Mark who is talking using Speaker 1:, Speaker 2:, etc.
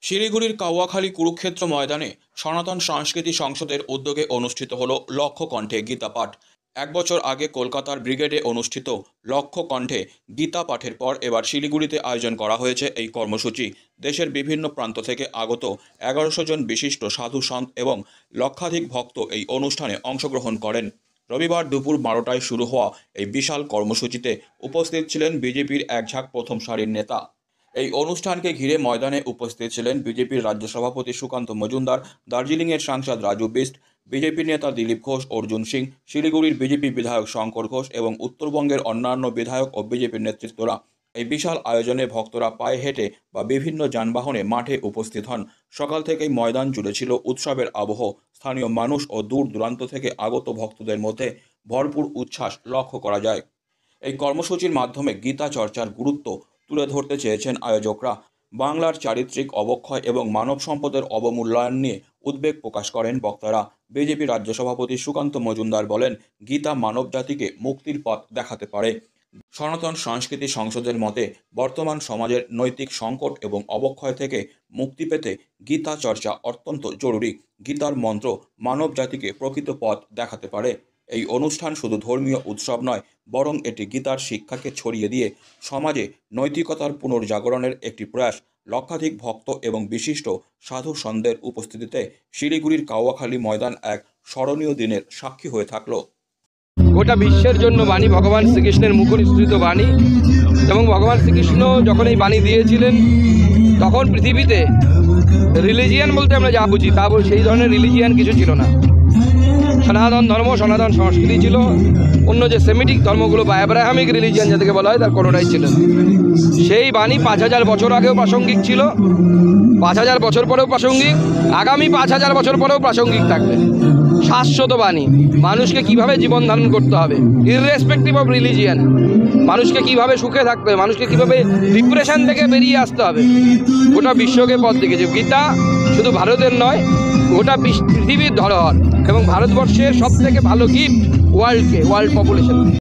Speaker 1: শিলিগুড়ির কাওয়াখালী কুরুক্ষেত্র ময়দানে সনাতন সংস্কৃতি সংসদের উদ্যোগে অনুষ্ঠিত হল লক্ষ কণ্ঠে গীতা পাঠ। এক বছর আগে কলকাতার ব্রিগেডে অনুষ্ঠিত লক্ষ কণ্ঠে গীতা পাঠের পর এবার শিলিগুড়িতে আয়োজন করা হয়েছে এই কর্মসূচি। দেশের বিভিন্ন প্রান্ত থেকে আগত 1100 জন বিশিষ্ট সাধু সন্ত এবং লক্ষাধিক ভক্ত এই অনুষ্ঠানে অংশগ্রহণ করেন। রবিবার দুপুর 12টায় শুরু হওয়া এই বিশাল কর্মসূচিতে উপস্থিত ছিলেন বিজেপির এক ঝাঁক প্রথম সারির নেতা। এই অনুষ্ঠানকে ঘিরে ময়দানে উপস্থিত ছিলেন বিজেপির রাজ্য সভাপতি সুকান্ত মজুমদার, দার্জিলিংয়ের সাংসদ রাজু বিস্ট, বিজেপি নেতা দিলীপ ঘোষ, অর্জুন সিং, শিলিগুড়ির বিজেপি বিধায়ক শঙ্কর ঘোষ এবং উত্তরবঙ্গের অন্যান্য বিধায়ক ও বিজেপির নেতৃত্বরা। এই বিশাল আয়োজনে ভক্তরা পায়ে হেঁটে বা বিভিন্ন যানবাহনে মাঠে উপস্থিত হন। সকাল থেকেই ময়দান জুড়ে ছিল উৎসবের আবহ। স্থানীয় মানুষ ও দূর দূরান্ত থেকে আগত ভক্তদের মধ্যে ভরপুর উচ্ছ্বাস লক্ষ্য করা যায়। এই কর্মসূচির মাধ্যমে গীতা চর্চার গুরুত্ব তুলে ধরতে চেয়েছেন আয়োজকরা। বাংলার চারিত্রিক অবক্ষয় এবং মানব সম্পদের অবমূল্যায়ন নিয়ে উদ্বেগ প্রকাশ করেন বক্তারা। বিজেপি রাজ্য সভাপতি সুকান্ত মজুমদার বলেন, গীতা মানব জাতিকে মুক্তির পথ দেখাতে পারে। সনাতন সংস্কৃতি সংসদের মতে বর্তমান সমাজের নৈতিক সংকট এবং অবক্ষয় থেকে মুক্তি পেতে গীতা চর্চা অত্যন্ত জরুরি। গীতার মন্ত্র মানব জাতিকে প্রকৃত পথ দেখাতে পারে। এই অনুষ্ঠান শুধু ধর্মীয় উৎসব নয়, বরং এটি গীতার শিক্ষাকে ছড়িয়ে দিয়ে সমাজে নৈতিকতার পুনর্জাগরণের একটি প্রয়াস। লক্ষাধিক ভক্ত এবং বিশিষ্ট সাধু সন্তের উপস্থিতিতে শিলিগুড়ির কাওয়াখালী ময়দান এক স্মরণীয় দিনের সাক্ষী হয়ে থাকল।
Speaker 2: গোটা বিশ্বের জন্য বাণী ভগবান শ্রীকৃষ্ণের মুখনিসৃত বাণী, এবং ভগবান শ্রীকৃষ্ণ যখন এই বাণী দিয়েছিলেন তখন পৃথিবীতে রিলিজিয়ান বলতে আমরা যা বুঝি তা সেই ধরনের রিলিজিয়ান কিছু ছিল না। সনাতন ধর্ম, সনাতন সংস্কৃতি ছিল। অন্য যে সেমিটিক ধর্মগুলো বা অ্যাব্রাহামিক রিলিজিয়ান যাদেরকে বলা হয় তার কোনোটাই ছিল না। সেই বাণী 5000 বছর আগেও প্রাসঙ্গিক ছিল, 5000 বছর পরেও প্রাসঙ্গিক, আগামী 5000 বছর পরেও প্রাসঙ্গিক থাকবে। শাশ্বত বাণী, মানুষকে কিভাবে জীবন ধারণ করতে হবে ইররেসপেক্টিভ অফ রিলিজিয়ান, মানুষকে কিভাবে সুখে থাকতে হবে, মানুষকে কিভাবে ডিপ্রেশন থেকে বেরিয়ে আসতে হবে, গোটা বিশ্বকে পথ দেখেছে। গীতা শুধু ভারতের নয়, গোটা পৃথিবীর ধরোহর এবং ভারতবর্ষের সবথেকে ভালো গিফট ওয়ার্ল্ড পপুলেশন।